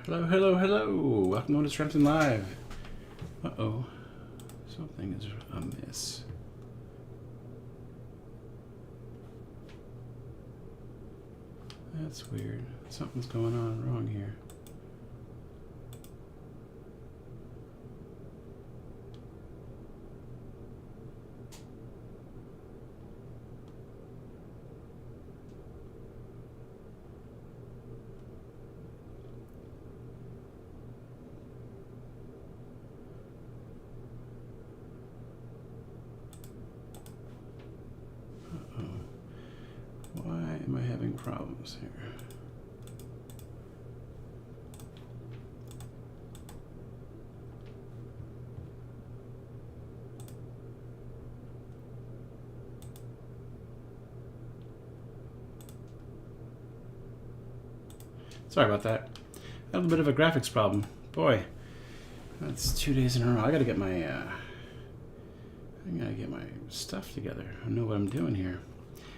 Hello, hello, hello. Welcome to Otis Frampton Live. Uh-oh. Something is amiss. That's weird. Something's going on wrong here. Why am I having problems here? Sorry about that. I had a bit of a graphics problem. Boy, that's 2 days in a row. I gotta get my stuff together. I don't know what I'm doing here.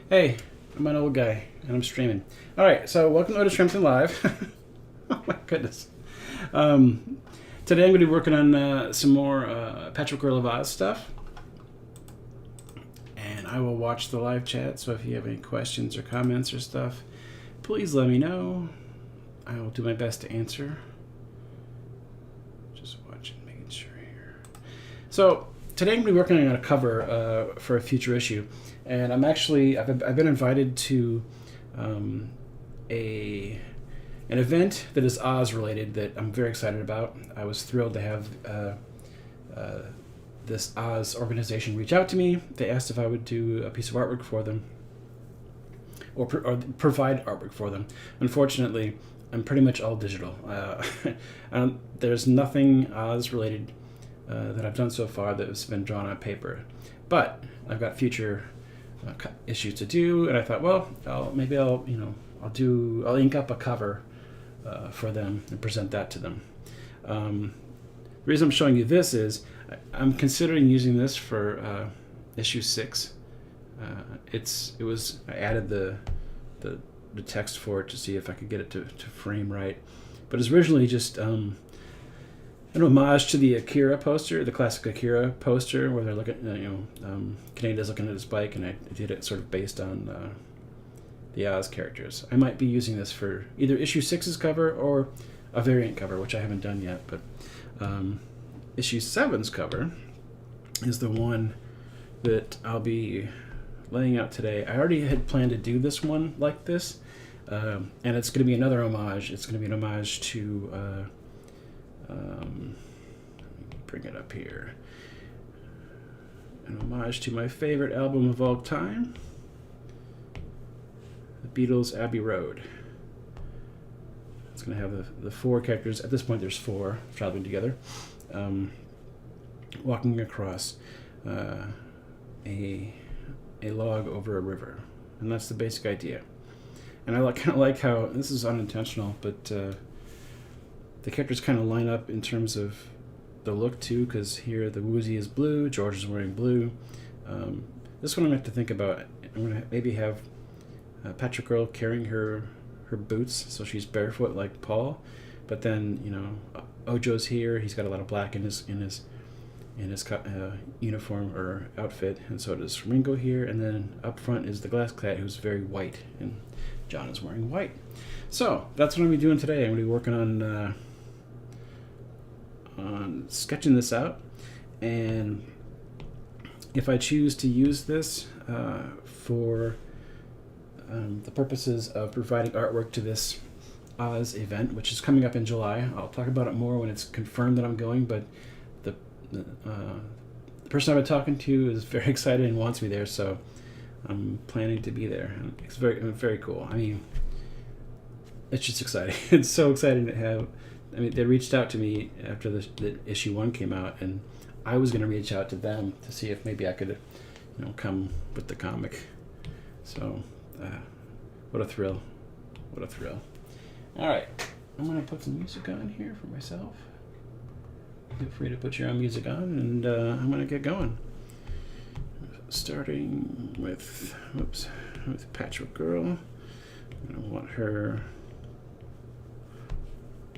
Hey, I'm an old guy and I'm streaming. All right, so welcome to Otis Frampton Live. Oh my goodness. Today I'm going to be working on some more Patrick Oz stuff. And I will watch the live chat, so if you have any questions or comments or stuff, please let me know. I will do my best to answer. Just watching, making sure here. So today I'm going to be working on a cover for a future issue. And I've been invited to an event that is Oz related that I'm very excited about. I was thrilled to have this Oz organization reach out to me. They asked if I would do a piece of artwork for them or provide artwork for them. Unfortunately, I'm pretty much all digital. There's nothing Oz related that I've done so far that has been drawn on paper, but I've got future issues to do, and I thought, well, I'll ink up a cover for them and present that to them. The reason I'm showing you this is I'm considering using this for issue 6. I added the text for it to see if I could get it to frame right, but it's originally just an homage to the Akira poster, the classic Akira poster, where they're looking, Kaneda's looking at his bike, and I did it sort of based on the Oz characters. I might be using this for either issue 6's cover or a variant cover, which I haven't done yet, but issue 7's cover is the one that I'll be laying out today. I already had planned to do this one like this, and it's going to be another homage. It's going to be an homage to let me bring it up here. An homage to my favorite album of all time, the Beatles' Abbey Road. It's going to have the 4 characters. At this point, there's 4 traveling together, walking across a log over a river, and that's the basic idea. And I kind of like how this is unintentional, but the characters kind of line up in terms of the look too, because here the Woozy is blue, George is wearing blue. This one I'm going to have to think about. I'm going to maybe have Patrick Earl carrying her boots, so she's barefoot like Paul. But then Ojo's here. He's got a lot of black in his uniform or outfit, and so does Ringo here. And then up front is the Glass Cat, who's very white, and John is wearing white. So that's what I'm going to be doing today. I'm going to be working on sketching this out, and if I choose to use this for the purposes of providing artwork to this Oz event, which is coming up in July, I'll talk about it more when it's confirmed that I'm going, but the person I've been talking to is very excited and wants me there, so I'm planning to be there. And it's very cool. I mean, it's just exciting. It's so exciting to have. I mean, they reached out to me after the issue 1 came out, and I was going to reach out to them to see if maybe I could, come with the comic. So, what a thrill! What a thrill! All right, I'm going to put some music on here for myself. Feel free to put your own music on, and I'm going to get going. Starting with Patchwork Girl. I'm going to want her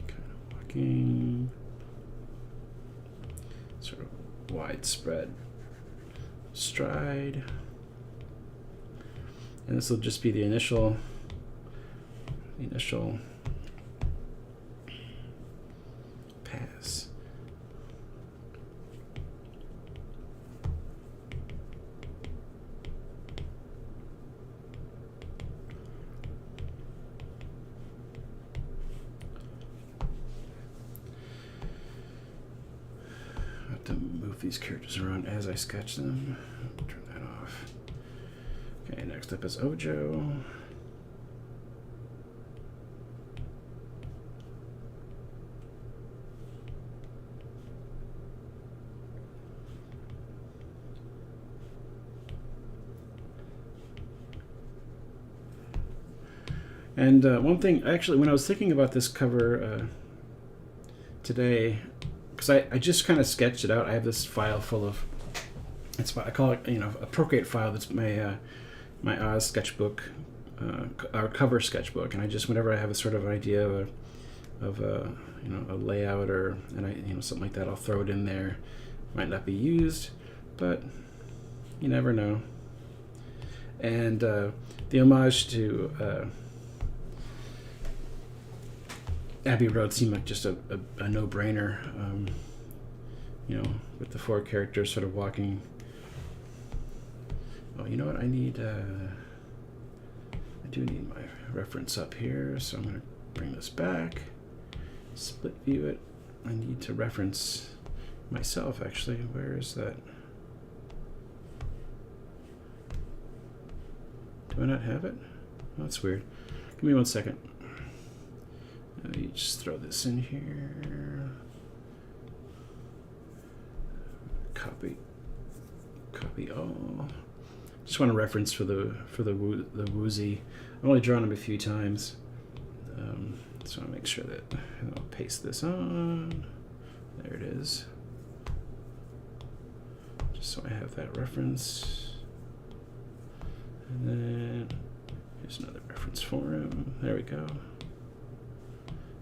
kind of walking, sort of widespread stride. And this will just be the initial pass. I have to move these characters around as I sketch them. Turn that off. Okay, next up is Ojo. And one thing, actually, when I was thinking about this cover today, because I just kind of sketched it out. I have this file full of, I call it, a Procreate file. That's my my Oz sketchbook, our cover sketchbook. And I just, whenever I have a sort of idea of a layout and something like that, I'll throw it in there. Might not be used, but you never know. And the homage to Abbey Road seemed like just a no-brainer, with the four characters sort of walking. Oh, you know what? I do need my reference up here, so I'm going to bring this back, split view it. I need to reference myself, actually. Where is that? Do I not have it? Oh, that's weird. Give me 1 second. You just throw this in here. Copy all. Just want a reference for the woozy. I've only drawn them a few times, so I'll make sure that I'll paste this on. There it is. Just so I have that reference. And then here's another reference for him. There we go.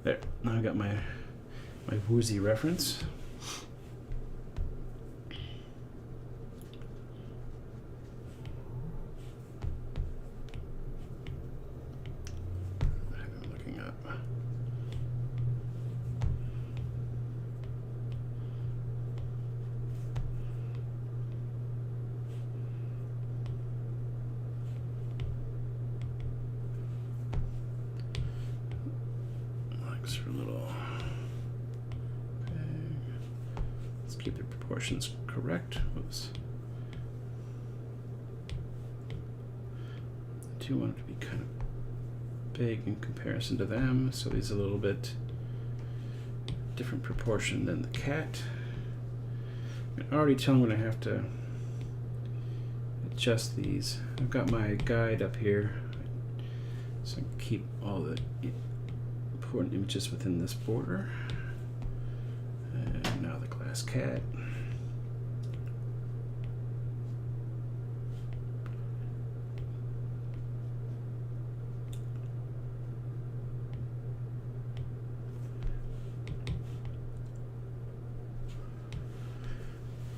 There. Now I got my woozy reference. I'm looking up. For a little. Okay. Let's keep the proportions correct. Whoops. I do want it to be kind of big in comparison to them, so he's a little bit different proportion than the cat. I can already tell I'm going to have to adjust these. I've got my guide up here, so I can keep all the important images within this border. And now the glass cat.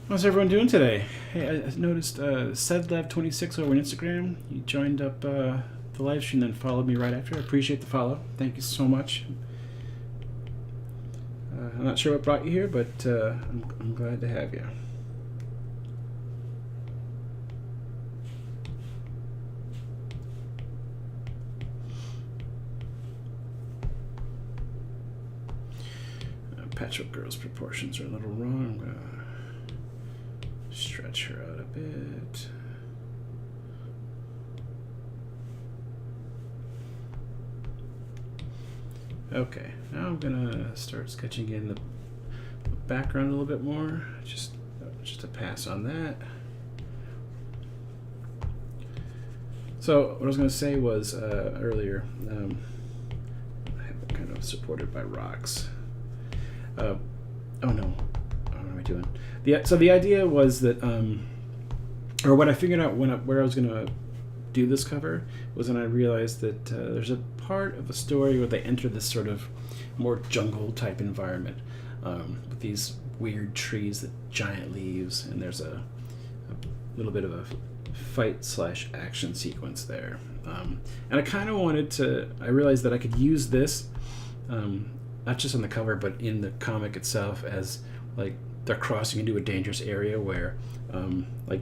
How's everyone doing today? Hey, I noticed SedLab26 over on Instagram. You joined up the live stream, then followed me right after. I appreciate the follow. Thank you so much. I'm not sure what brought you here, but I'm glad to have you. Patchwork Girl's proportions are a little wrong. I'm gonna stretch her out a bit. Okay, now I'm gonna start sketching in the background a little bit more. Just a pass on that. So what I was gonna say was earlier, I have it kind of supported by rocks. Oh no, what am I doing? So the idea was that, or what I figured out where I was gonna do this cover was when I realized that there's a part of a story where they enter this sort of more jungle type environment with these weird trees with giant leaves, and there's a little bit of a fight/action sequence there. And I kind of wanted to, I realized that I could use this, not just on the cover, but in the comic itself, as like they're crossing into a dangerous area where like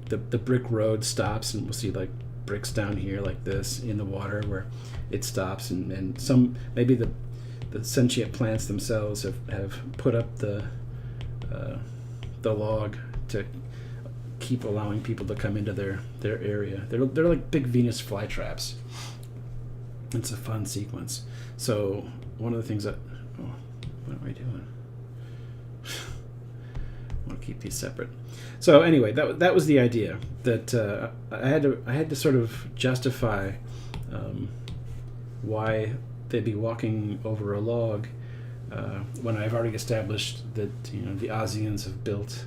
the brick road stops, and we'll see like bricks down here like this in the water where it stops, and some, maybe the sentient plants themselves have put up the log to keep allowing people to come into their area. They're like big Venus flytraps. It's a fun sequence. So one of the things that, what am I doing? I want to keep these separate. So anyway, that was the idea, that I had to sort of justify why they'd be walking over a log when I've already established that the Ozians have built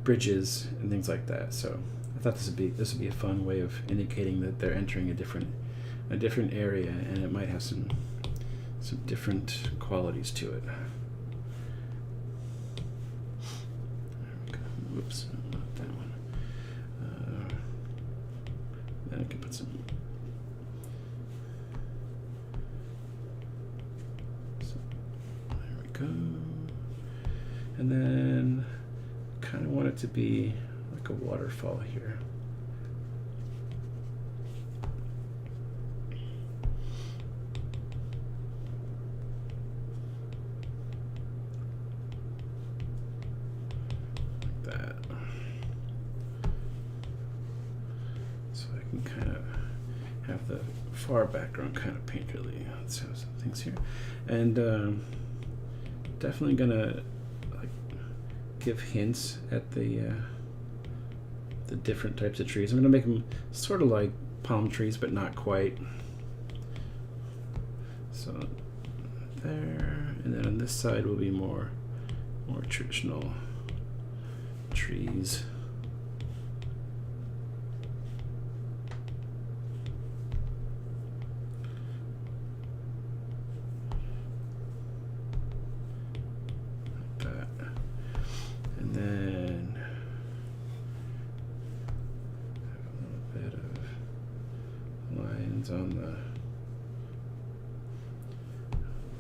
bridges and things like that. So I thought this would be a fun way of indicating that they're entering a different area, and it might have some different qualities to it. Whoops, not that one. Then I can put some. There we go. And then kind of want it to be like a waterfall here. Kind of have the far background kind of painterly. Let's have some things here, and definitely gonna like give hints at the different types of trees. I'm gonna make them sort of like palm trees, but not quite. So there, and then on this side will be more traditional trees. On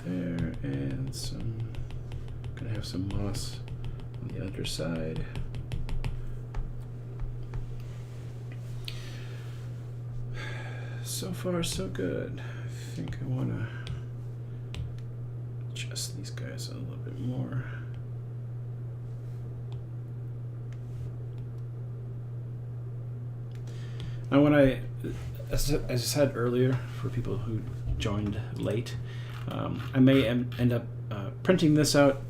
there, and gonna have some moss on the underside. So far, so good. I think I want to adjust these guys a little bit more. Now, as I said earlier, for people who joined late, I may end up printing this out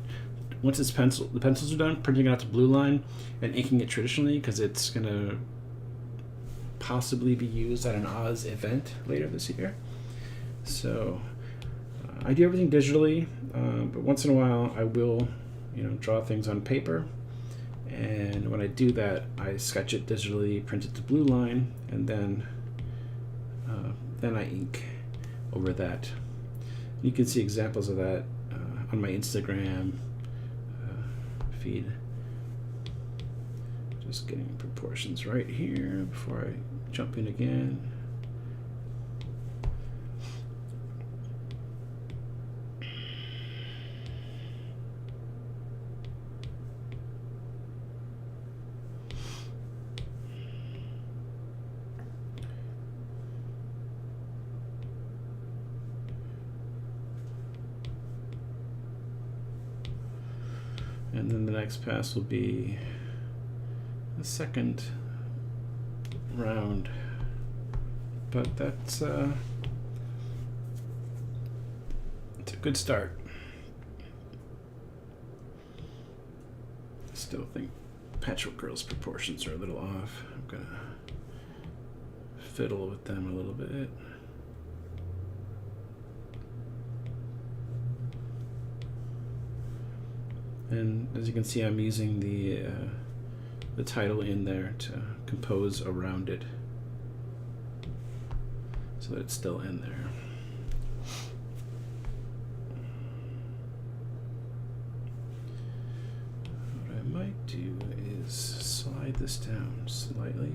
once the pencils are done, printing it out to blue line and inking it traditionally, because it's going to possibly be used at an Oz event later this year. So I do everything digitally, but once in a while I will draw things on paper. And when I do that, I sketch it digitally, print it to blue line, and then I ink over that. You can see examples of that on my Instagram feed. Just getting proportions right here before I jump in again. And then the next pass will be the second round. But that's it's a good start. I still think Patchwork Girl's proportions are a little off. I'm gonna fiddle with them a little bit. And as you can see, I'm using the title in there to compose around it. so that it's still in there. What I might do is slide this down slightly.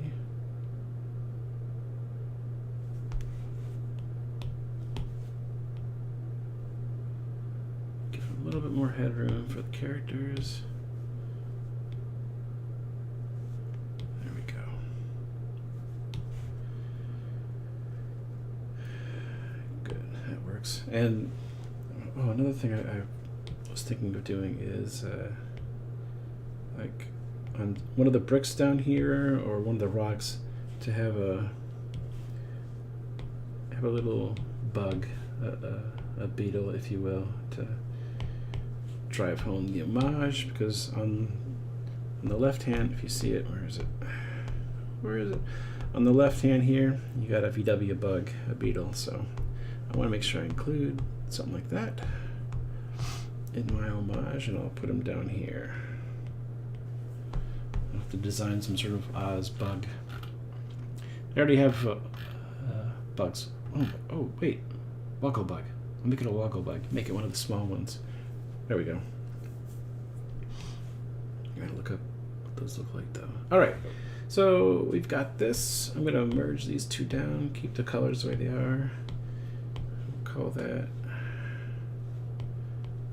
Give it a little bit more headroom for the characters. There we go. Good, that works. And another thing I was thinking of doing is like on one of the bricks down here or one of the rocks to have a little bug, a beetle, if you will, to drive home the homage, because on the left hand, if you see it, where is it? On the left hand here, you got a VW bug, a beetle, so I want to make sure I include something like that in my homage, and I'll put them down here. I'll have to design some sort of Oz bug. I already have bugs. Oh, wait. Woggle bug. I'll make it a woggle bug. Make it one of the small ones. There we go. I gotta look up what those look like, though. Alright, so we've got this. I'm gonna merge these two down, keep the colors the way they are. We'll call that...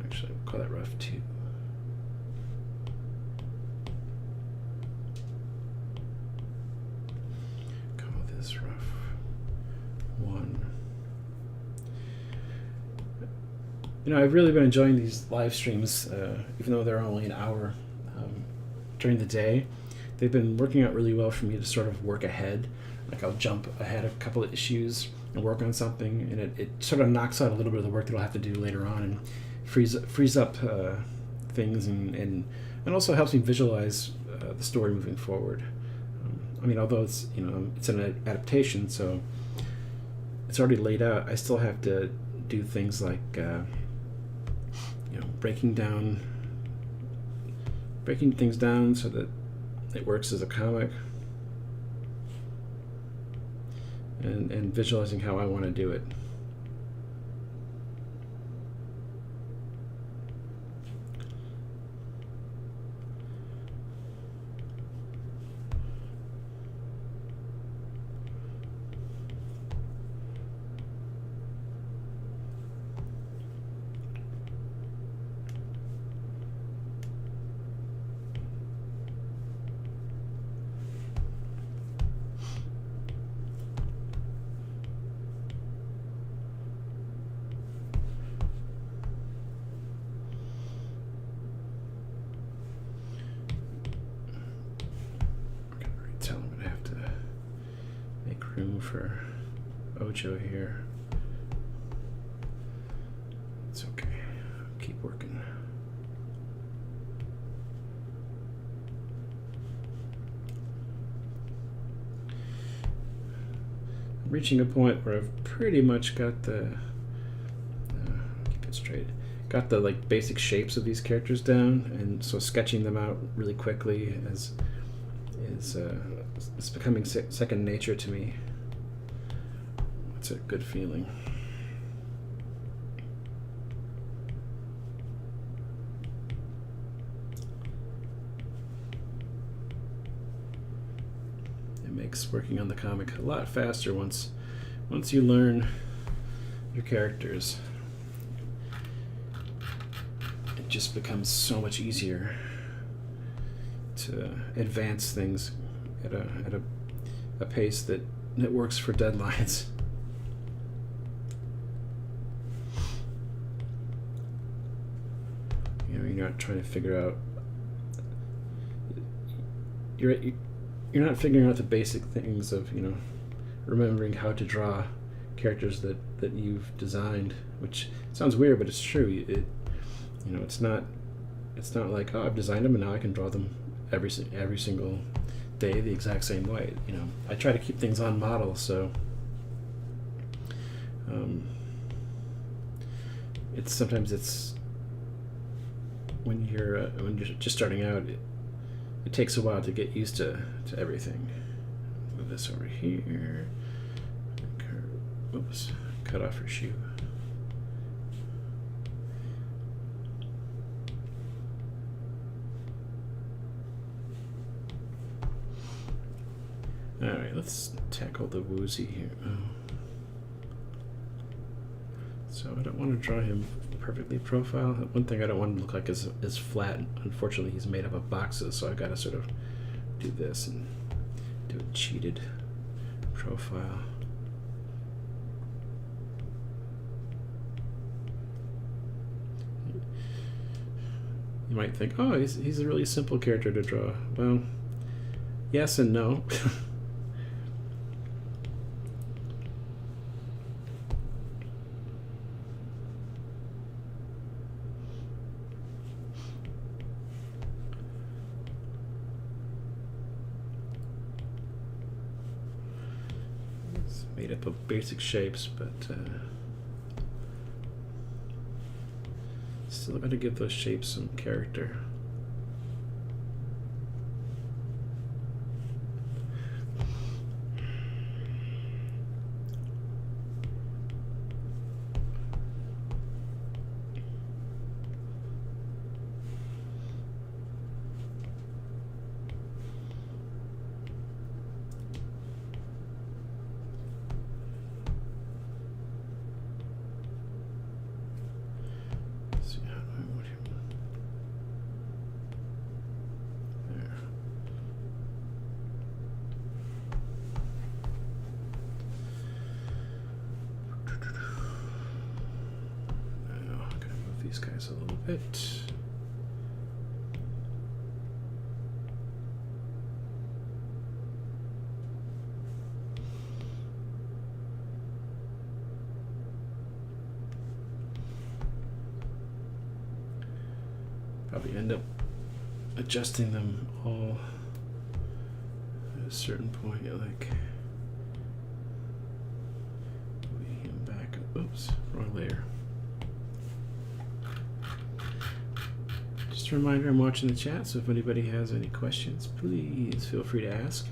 Actually, we'll call that rough 2. Call this rough 1. You know, I've really been enjoying these live streams, even though they're only an hour during the day. They've been working out really well for me to sort of work ahead. Like I'll jump ahead a couple of issues and work on something, and it sort of knocks out a little bit of the work that I'll have to do later on, and frees up things, and also helps me visualize the story moving forward. I mean, although it's an adaptation, so it's already laid out, I still have to do things like breaking things down so that it works as a comic, and visualizing how I want to do it. For Ocho here. It's okay. Keep working. I'm reaching a point where I've pretty much got the keep it straight. Got the basic shapes of these characters down, and so sketching them out really quickly is it's becoming second nature to me. It's a good feeling. It makes working on the comic a lot faster once you learn your characters. It just becomes so much easier to advance things at a pace that works for deadlines. You're not trying to figure out. You're not figuring out the basic things of remembering how to draw characters that you've designed, which sounds weird, but it's true. It's not like, oh, I've designed them and now I can draw them every single day the exact same way. I try to keep things on model, so it's when you're just starting out, it takes a while to get used to everything. Move this over here. Oops, cut off her shoe. Alright, let's tackle the woozy here. Oh. So I don't want to draw him perfectly profile. One thing I don't want him to look like is flat. Unfortunately, he's made up of boxes, so I've got to sort of do this and do a cheated profile. You might think, oh, he's a really simple character to draw. Well, yes and no. It's made up of basic shapes, but still got to give those shapes some character. These guys a little bit. Probably end up adjusting them all at a certain point, like moving him back. Oops, wrong layer. Just a reminder, I'm watching the chat, so if anybody has any questions, please feel free to ask.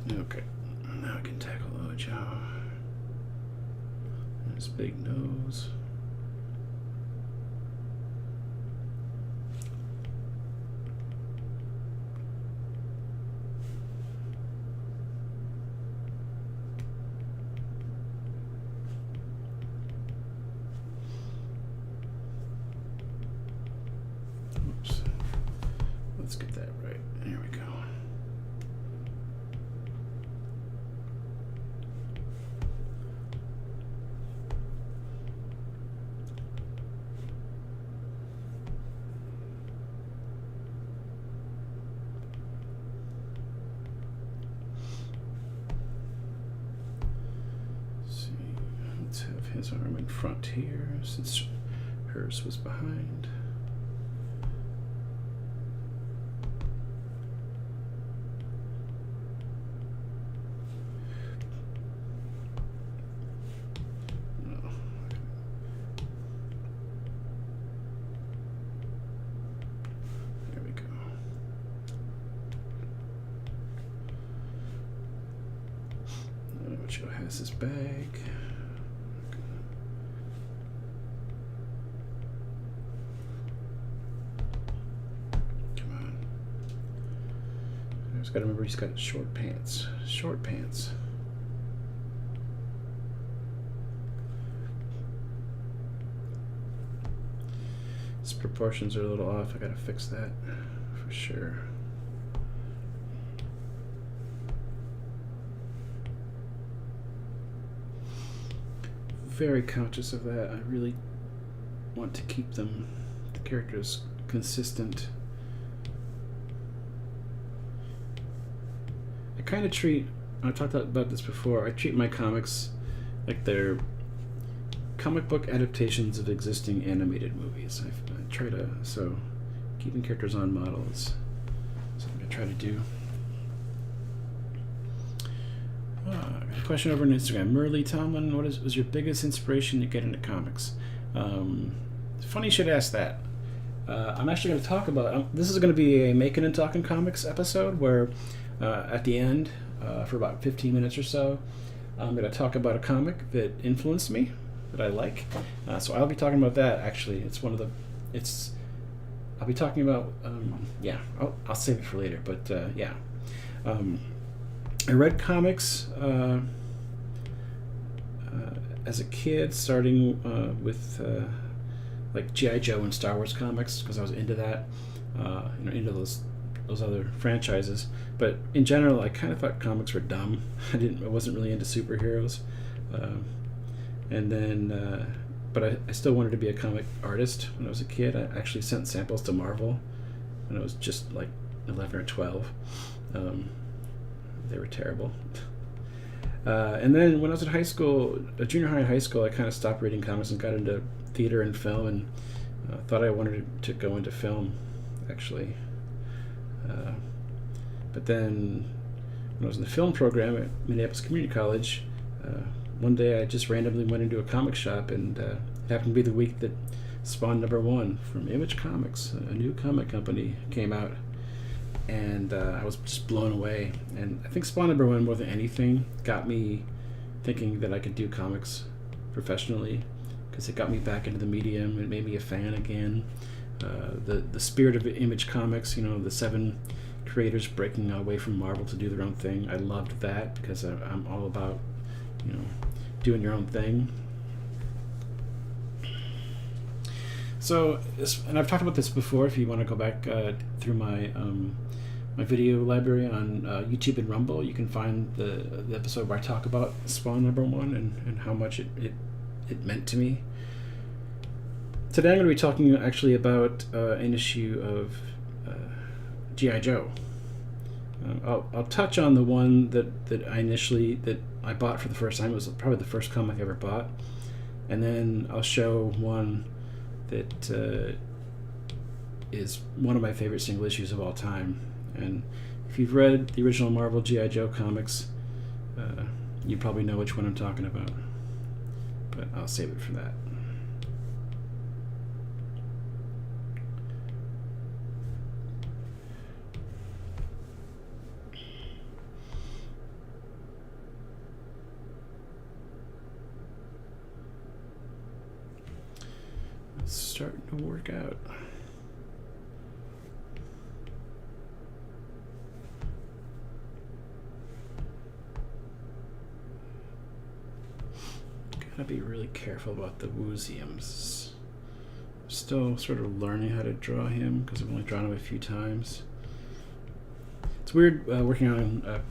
Okay, now I can tackle Ojo. His big nose. Oops. Let's get that right. Here we go. Let's have his arm in front here, since hers was behind. No. There we go. Joe has his bag. Just gotta remember he's got short pants. Short pants. His proportions are a little off. I gotta fix that for sure. Very conscious of that. I really want to keep the characters consistent. I kind of treat, I talked about this before, I treat my comics like they're comic book adaptations of existing animated movies. I try to, so keeping characters on models, something I try to do. Got a question over on Instagram. Merle Tomlin, what was your biggest inspiration to get into comics? Funny you should ask that. I'm actually going to talk about, this is going to be a Makin and Talkin comics episode where at the end, for about 15 minutes or so, I'm going to talk about a comic that influenced me, that I like. So I'll be talking about that, actually. I'll be talking about, I'll save it for later, but yeah. I read comics as a kid, starting with like G.I. Joe and Star Wars comics, because I was into that, into those other franchises. But in general, I kind of thought comics were dumb. I wasn't really into superheroes, and then, but I still wanted to be a comic artist when I was a kid. I actually sent samples to Marvel when I was just like 11 or 12. They were terrible. And then when I was in high school, junior high and high school, I kind of stopped reading comics and got into theater and film, and thought I wanted to go into film, actually. But then when I was in the film program at Minneapolis Community College, one day I just randomly went into a comic shop, and it happened to be the week that Spawn #1 from Image Comics, a new comic company, came out. And I was just blown away. And I think Spawn #1, more than anything, got me thinking that I could do comics professionally, because it got me back into the medium. It made me a fan again. The spirit of Image Comics, the 7 creators breaking away from Marvel to do their own thing. I loved that, because I'm all about, doing your own thing. So, and I've talked about this before. If you want to go back through my video library on YouTube and Rumble, you can find the episode where I talk about Spawn #1 and how much it meant to me. Today I'm going to be talking actually about an issue of G.I. Joe. I'll touch on the one that I bought for the first time. It was probably the first comic I ever bought. And then I'll show one that is one of my favorite single issues of all time. And if you've read the original Marvel G.I. Joe comics, you probably know which one I'm talking about. But I'll save it for that. It's starting to work out. Gotta be really careful about the Wooziums. Still sort of learning how to draw him, because I've only drawn him a few times. It's weird working on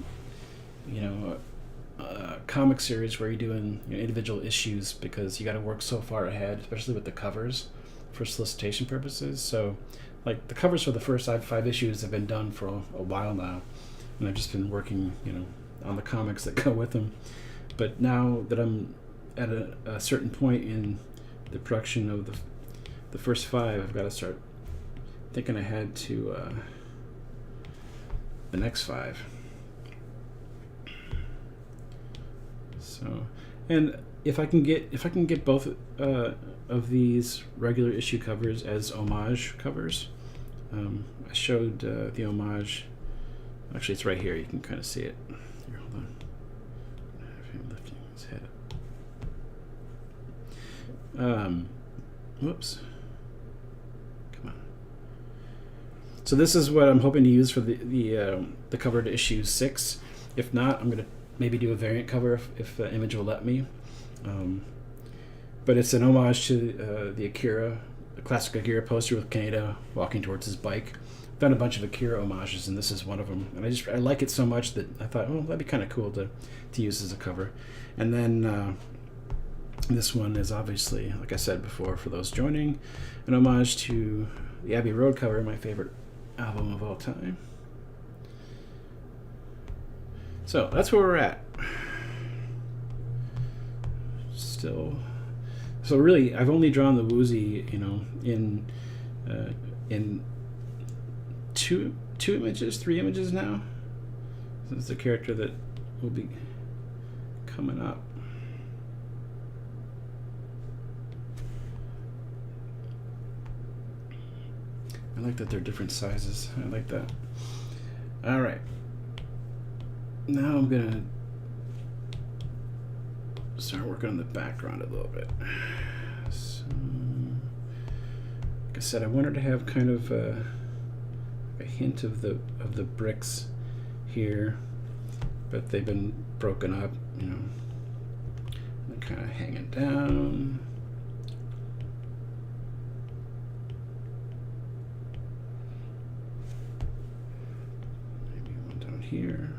a comic series where you're doing individual issues, because you got to work so far ahead, especially with the covers for solicitation purposes. So like the covers for the first 5 issues have been done for a while now, and I've just been working on the comics that go with them. But now that I'm at a certain point in the production of the first 5, I've got to start thinking ahead to the next 5. So, and if I can get both of these regular issue covers as homage covers, I showed the homage. Actually, it's right here. You can kind of see it. Here, hold on. I have him lifting his head up. Whoops. Come on. So this is what I'm hoping to use for the cover to issue 6. If not, I'm gonna maybe do a variant cover if Image will let me. But it's an homage to the classic Akira poster with Kaneda walking towards his bike. I've done a bunch of Akira homages, and this is one of them. And I like it so much that I thought, oh, that'd be kind of cool to use as a cover. And then this one is obviously, like I said before, for those joining, an homage to the Abbey Road cover, my favorite album of all time. So that's where we're at. still. So really, I've only drawn the Woozy, in two images, 3 images now. This is the character that will be coming up. I like that they're different sizes. I like that. All right. Now I'm gonna start working on the background a little bit. So, like I said, I wanted to have kind of a hint of the bricks here, but they've been broken up, and kind of hanging down. Maybe one down here.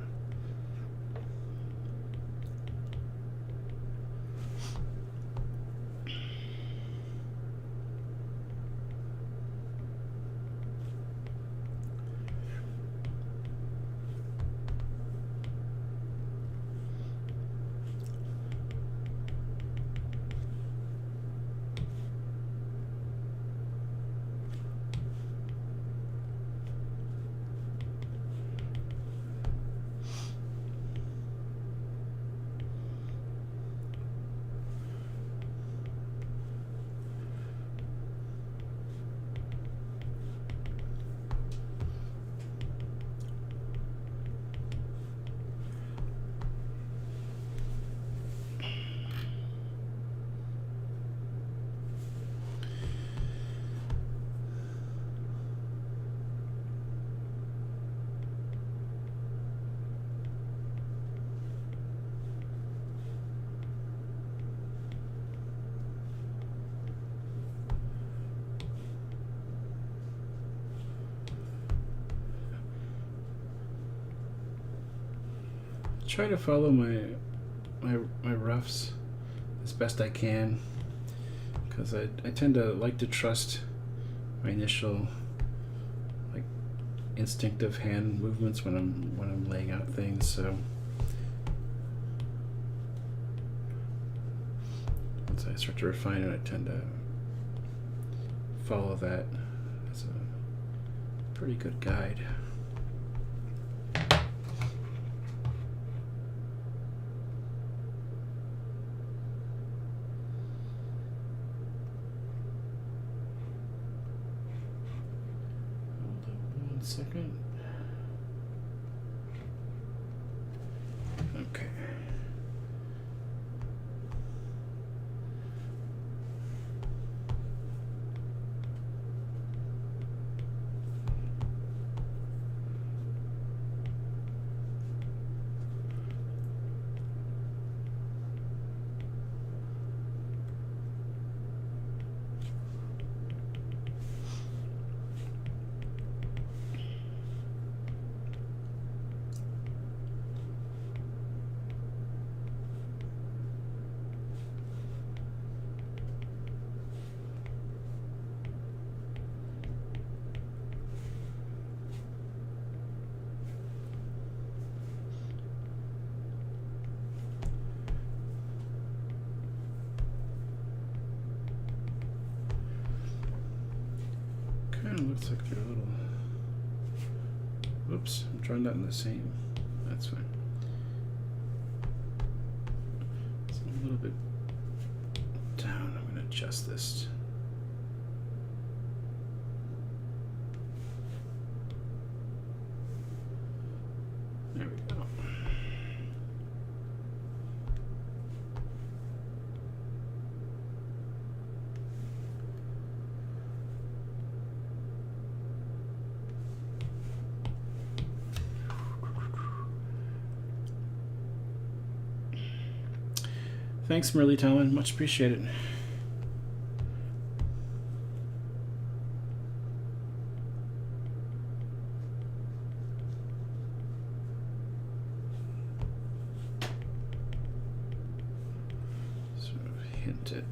Try to follow my roughs as best I can, because I tend to like to trust my initial instinctive hand movements when I'm laying out things. So once I start to refine it, I tend to follow that as a pretty good guide. Second. Okay. Kind of looks like they're a little. Whoops, I'm trying that in the same. That's fine. It's a little bit down. I'm going to adjust this. There we go. Thanks, Merle Talon. Much appreciated. Sort of hint it.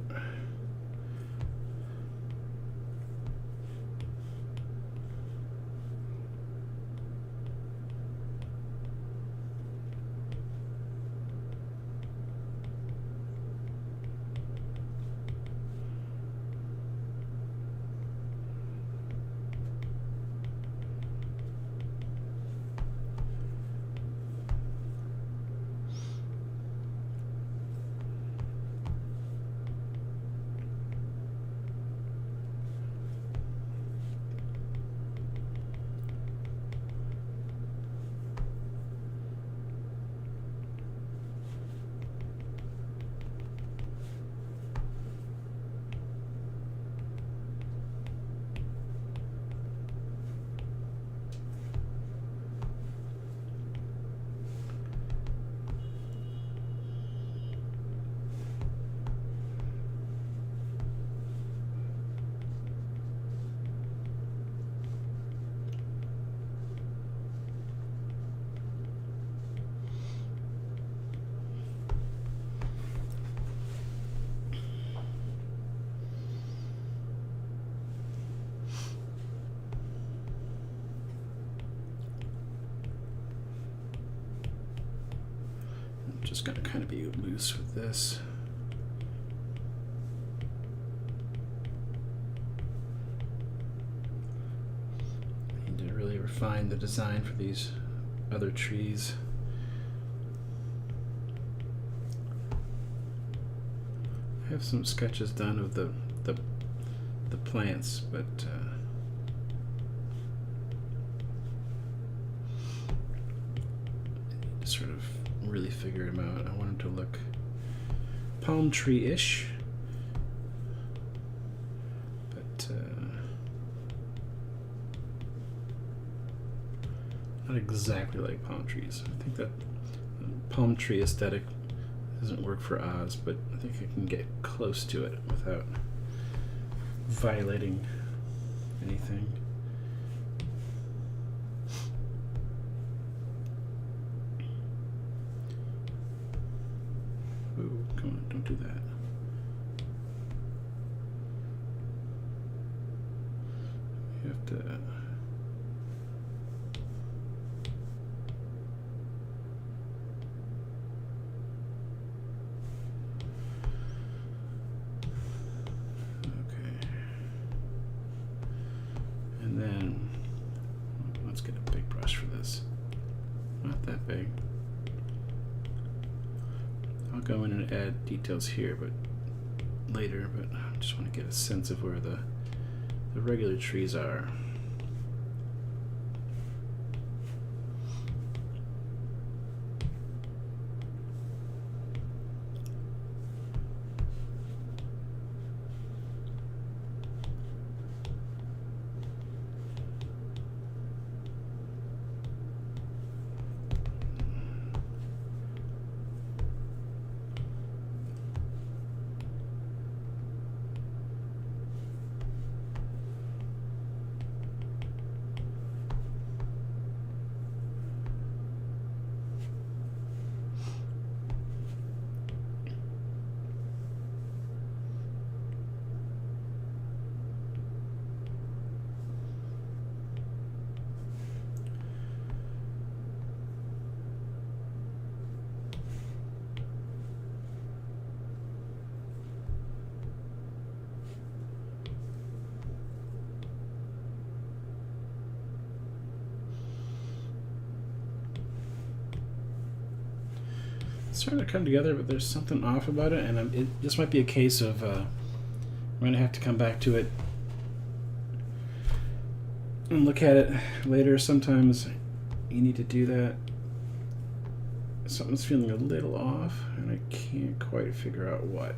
just going to kind of be loose with this. I need to really refine the design for these other trees. I have some sketches done of the plants, but I need to sort of really figure them out. I want them to look palm tree-ish, but not exactly like palm trees. I think that palm tree aesthetic doesn't work for Oz, but I think I can get close to it without violating anything. Ooh, come on, don't do that. You have to... And then let's get a big brush for this. Not that big. I'll go in and add details here, but later. But I just want to get a sense of where the regular trees are. It's starting to come together, but there's something off about it, and this might be a case of I'm going to have to come back to it and look at it later. Sometimes you need to do that. Something's feeling a little off, and I can't quite figure out what.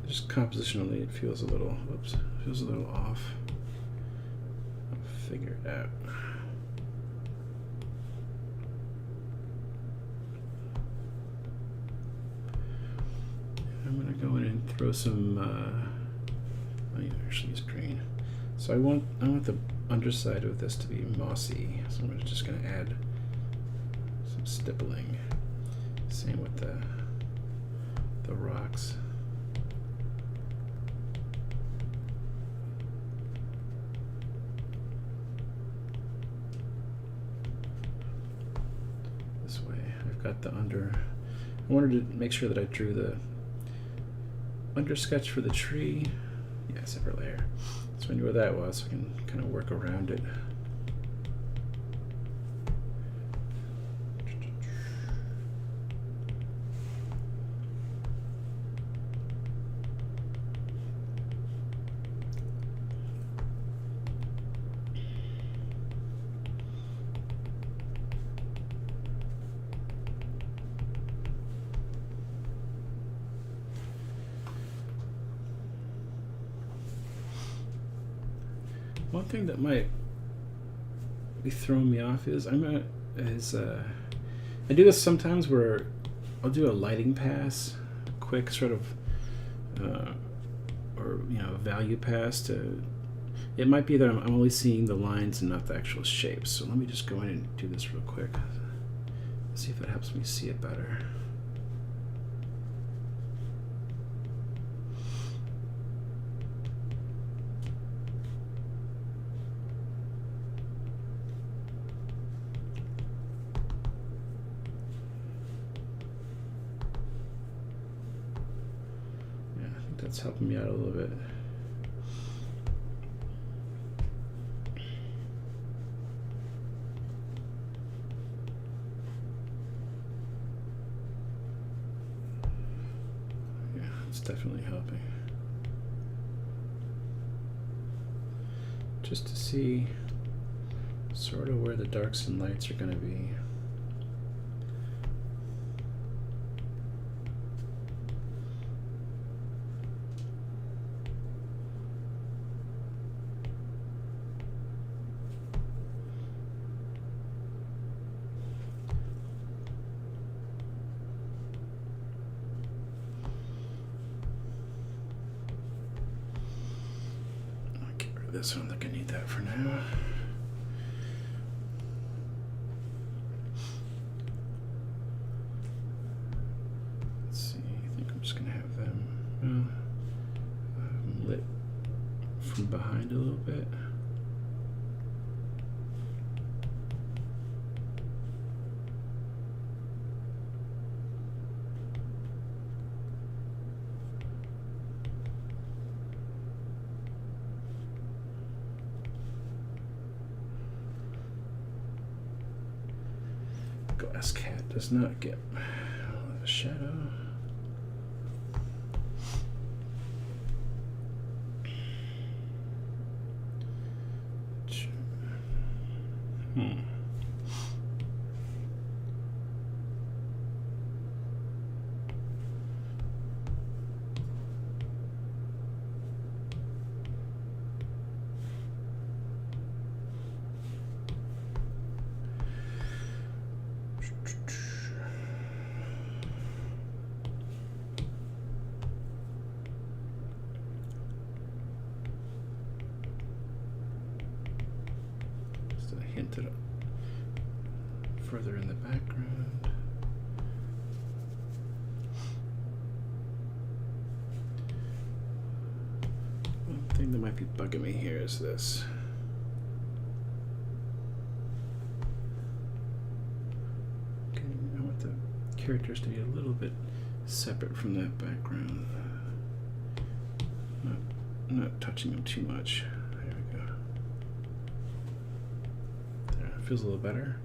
Just compositionally, it feels a little, whoops, feels a little off. I'll figure it out. I'm gonna go in and throw some. I need to actually use green. So I want the underside of this to be mossy. So I'm just gonna add some stippling. Same with the rocks. Got the under. I wanted to make sure that I drew the under sketch for the tree. Yeah, separate layer. So I knew where that was, so I can kind of work around it. One thing that might be throwing me off is I do this sometimes where I'll do a lighting pass, a quick sort of, or value pass to. It might be that I'm only seeing the lines and not the actual shapes. So let me just go in and do this real quick. See if that helps me see it better. that's helping me out a little bit. Yeah, it's definitely helping. Just to see sort of where the darks and lights are going to be. I'll get rid of this one. I think I need that for now. Lit from behind a little bit. Glass cat does not get a shadow. Just a hint at further in the background. One thing that might be bugging me here is this. Okay, I want the characters to be a little bit separate from that background. Not touching them too much. There we go. There, it feels a little better.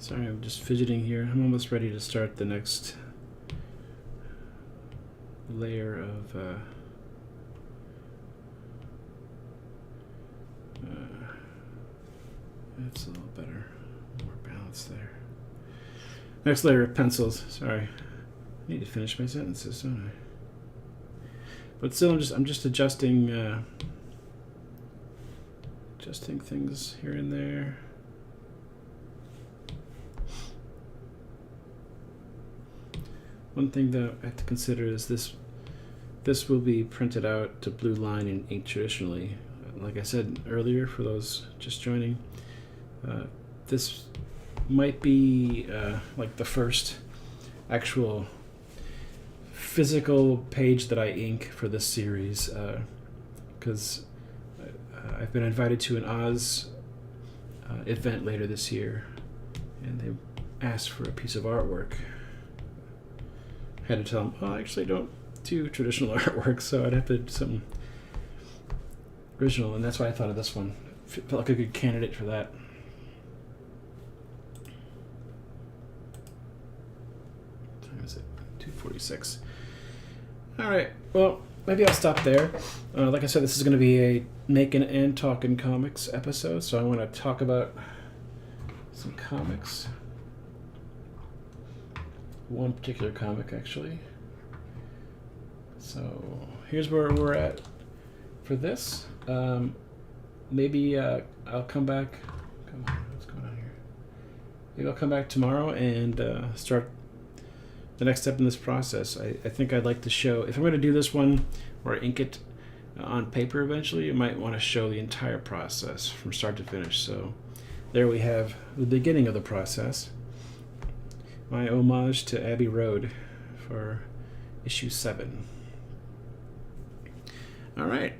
Sorry, I'm just fidgeting here. I'm almost ready to start the next layer of that's a little better, more balance there. Next layer of pencils. Sorry, I need to finish my sentences, don't I? But still, I'm just adjusting things here and there. One thing that I have to consider is this will be printed out to blue line in ink traditionally. Like I said earlier, for those just joining, this might be like the first actual physical page that I ink for this series, because I've been invited to an Oz event later this year, and they asked for a piece of artwork. Had to tell them, well, I actually don't do traditional artwork, so I'd have to do something original, and that's why I thought of this one. felt like a good candidate for that. What time is it? 2:46. All right. Well, maybe I'll stop there. Like I said, this is going to be a Makin and Talkin comics episode, so I want to talk about some comics. One particular comic, actually. So here's where we're at for this. Maybe I'll come back. Come on, what's going on here? Maybe I'll come back tomorrow and start the next step in this process. I think I'd like to show, if I'm going to do this one or ink it on paper eventually, you might want to show the entire process from start to finish. So there we have the beginning of the process. My homage to Abbey Road for issue 7. All right.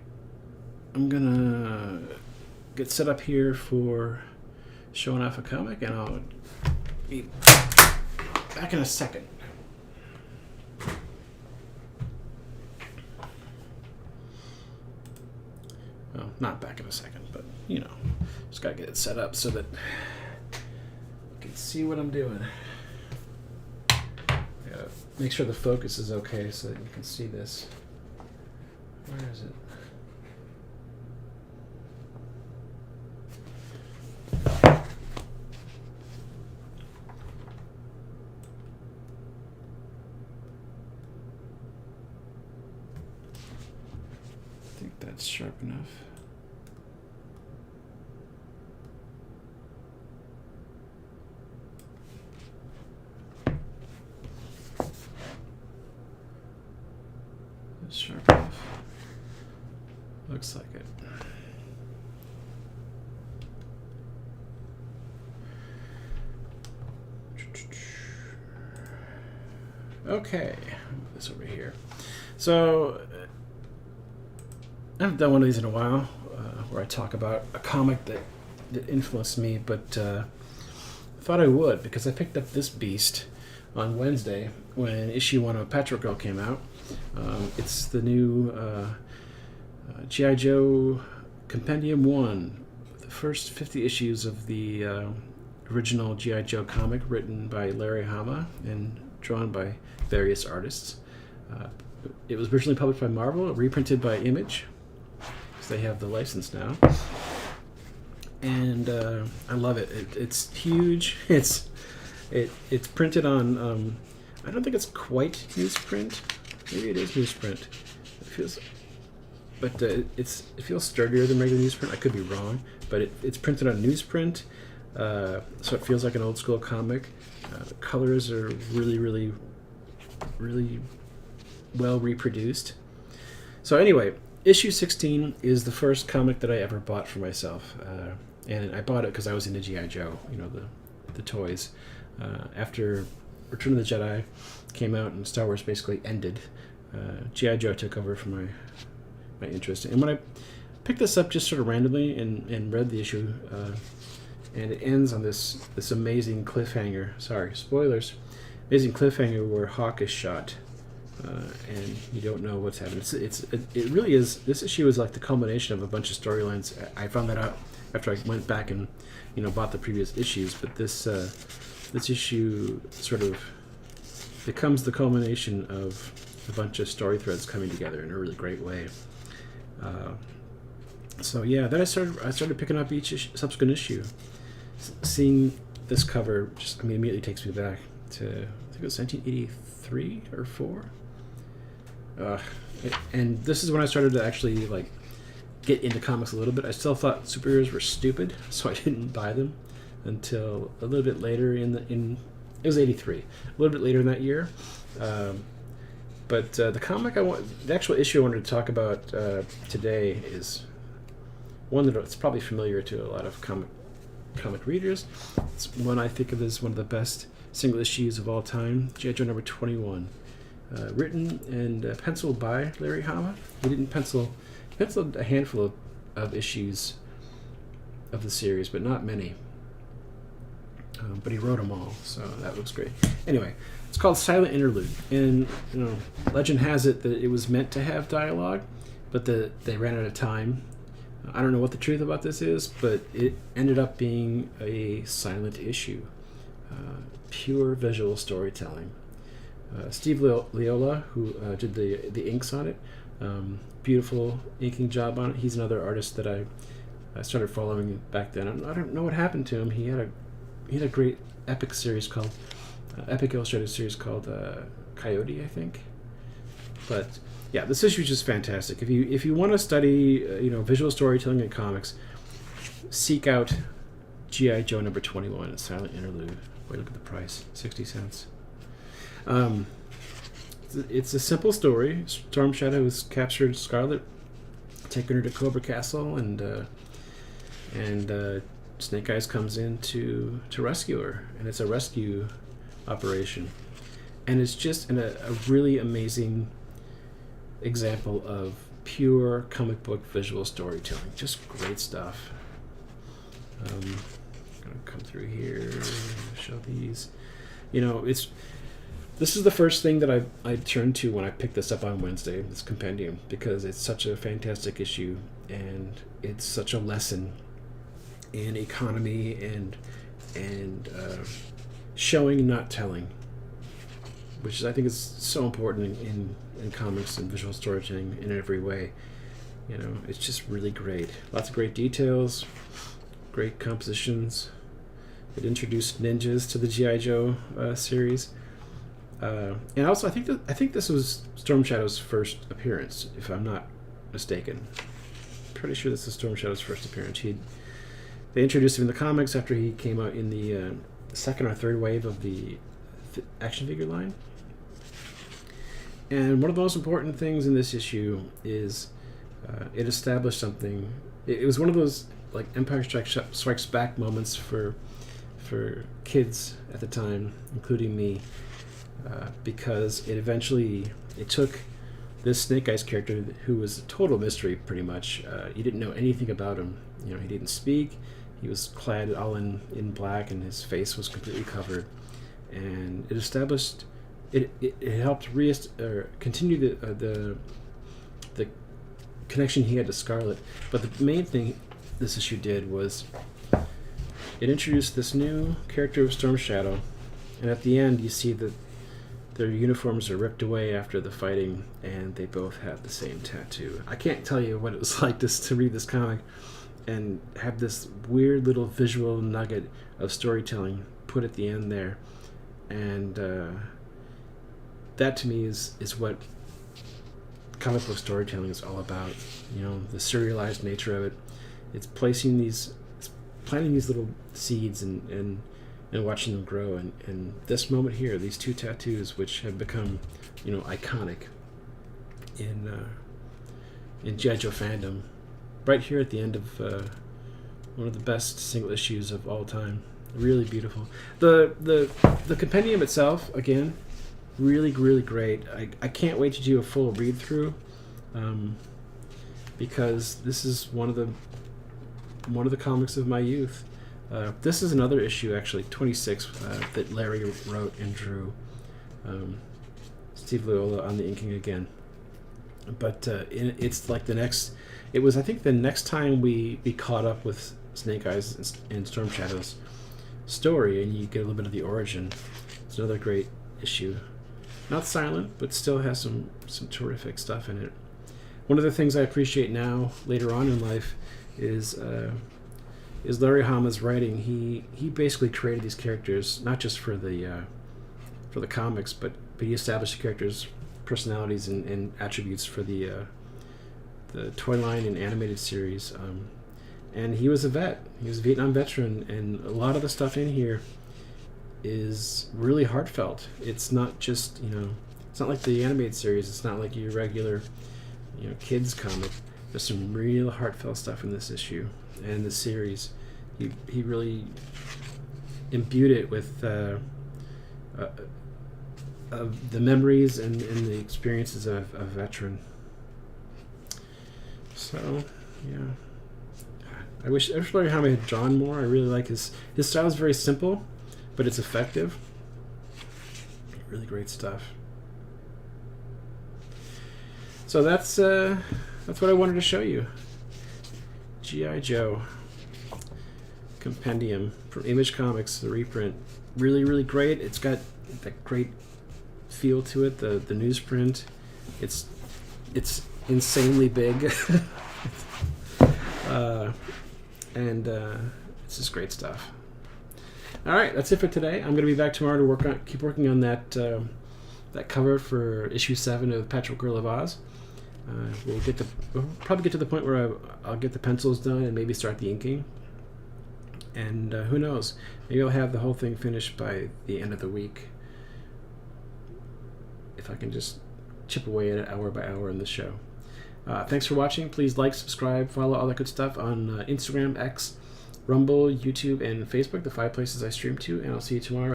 I'm gonna get set up here for showing off a comic, and I'll be back in a second. Well, not back in a second, but you know, just gotta get it set up so that you can see what I'm doing. Gotta make sure the focus is okay so that you can see this. Where is it? I think that's sharp enough. That's sharp enough. Looks like it. Okay, move this over here. So I haven't done one of these in a while, where I talk about a comic that influenced me, but I thought I would, because I picked up this beast on Wednesday when issue 1 of Patchwork Girl came out. It's the new G.I. Joe Compendium 1, the first 50 issues of the original G.I. Joe comic, written by Larry Hama and drawn by various artists. It was originally published by Marvel, reprinted by Image, because they have the license now. And I love it. It's huge. It's printed on. I don't think it's quite newsprint. Maybe it is newsprint. It feels, but it feels sturdier than regular newsprint. I could be wrong, but it's printed on newsprint, so it feels like an old school comic. The colors are really, really, really well reproduced. So anyway, issue 16 is the first comic that I ever bought for myself, and I bought it because I was into G.I. Joe, you know, the toys. After Return of the Jedi came out and Star Wars basically ended, G.I. Joe took over for my interest. And when I picked this up just sort of randomly and read the issue, and it ends on this amazing cliffhanger. Sorry, spoilers. Amazing cliffhanger where Hawk is shot, and you don't know what's happening. It really is. This issue is like the culmination of a bunch of storylines. I found that out after I went back and bought the previous issues. But this issue sort of becomes the culmination of a bunch of story threads coming together in a really great way. So yeah, then I started picking up each subsequent issue. Seeing this cover immediately takes me back to, I think it was 1983 or 4. And this is when I started to actually get into comics a little bit. I still thought superheroes were stupid, so I didn't buy them until a little bit later it was 83, a little bit later in that year. But the actual issue I wanted to talk about today is one that's probably familiar to a lot of comic readers. It's one I think of as one of the best single issues of all time, G.I. Joe number 21. Written and penciled by Larry Hama. He penciled a handful of issues of the series, but not many. But he wrote them all, so that looks great. Anyway, it's called Silent Interlude, and legend has it that it was meant to have dialogue, but they ran out of time I don't know what the truth about this is, but it ended up being a silent issue. Pure visual storytelling. Steve Leola, who did the inks on it, beautiful inking job on it. He's another artist that I started following back then. I don't know what happened to him. He had a great epic illustrated series called Coyote, I think. But yeah, this issue is just fantastic. If you want to study visual storytelling in comics, seek out G.I. Joe number 21, a silent interlude. Boy, look at the price, 60 cents. It's a simple story. Storm Shadow has captured Scarlet, taken her to Cobra Castle, and Snake Eyes comes in to rescue her, and it's a rescue operation. And it's just a really amazing example of pure comic book visual storytelling. Just great stuff. I'm gonna come through here, show these. This is the first thing that I turned to when I picked this up on Wednesday, this compendium, because it's such a fantastic issue, and it's such a lesson in economy and showing, not telling, which I think is so important in comics and visual storytelling in every way. It's just really great. Lots of great details, great compositions. It introduced ninjas to the G.I. Joe series. And also, I think this was Storm Shadow's first appearance, if I'm not mistaken. Pretty sure this is Storm Shadow's first appearance. They introduced him in the comics after he came out in the second or third wave of the action figure line. And one of the most important things in this issue is it established something. It was one of those like Empire Strikes Back moments for kids at the time, including me. Because it took this Snake Eyes character, who was a total mystery pretty much. You didn't know anything about him. He didn't speak. He was clad all in black, and his face was completely covered. And it established, it helped continue the connection he had to Scarlet. But the main thing this issue did was it introduced this new character of Storm Shadow, and at the end you see that their uniforms are ripped away after the fighting, and they both have the same tattoo. I can't tell you what it was like to read this comic and have this weird little visual nugget of storytelling put at the end there. And that to me is what comic book storytelling is all about. The serialized nature of it. It's planting these little seeds and watching them grow, and this moment here, these two tattoos, which have become, iconic in G.I. Joe fandom, right here at the end of one of the best single issues of all time. Really beautiful. The compendium itself, again, really, really great. I can't wait to do a full read through, because this is one of the comics of my youth. This is another issue, actually, 26, that Larry wrote and drew. Steve Leola on the inking again. But it's like it was, I think, the next time we caught up with Snake Eyes and Storm Shadow's story, and you get a little bit of the origin. It's another great issue. Not silent, but still has some terrific stuff in it. One of the things I appreciate now, later on in life, is Larry Hama's writing. He basically created these characters not just for the comics, but he established the characters' personalities and attributes for the toy line and animated series. And he was a vet. He was a Vietnam veteran, and a lot of the stuff in here is really heartfelt. It's not just it's not like the animated series. It's not like your regular kids comic. There's some real heartfelt stuff in this issue and the series. He really imbued it with the memories and the experiences of a veteran. So, yeah. I wish Larry Hama had drawn more. I really like his style is very simple, but it's effective. Really great stuff. So that's what I wanted to show you. G.I. Joe Compendium from Image Comics, the reprint. Really, really great. It's got that great feel to it. The newsprint. It's insanely big. And it's just great stuff. All right, that's it for today. I'm going to be back tomorrow to keep working on that cover for issue 7 of Patchwork Girl of Oz. We'll probably get to the point where I'll get the pencils done and maybe start the inking. And who knows? Maybe I'll have the whole thing finished by the end of the week, if I can just chip away at it hour by hour in the show. Thanks for watching. Please like, subscribe, follow all that good stuff on Instagram, X, Rumble, YouTube, and Facebook, the 5 places I stream to, and I'll see you tomorrow.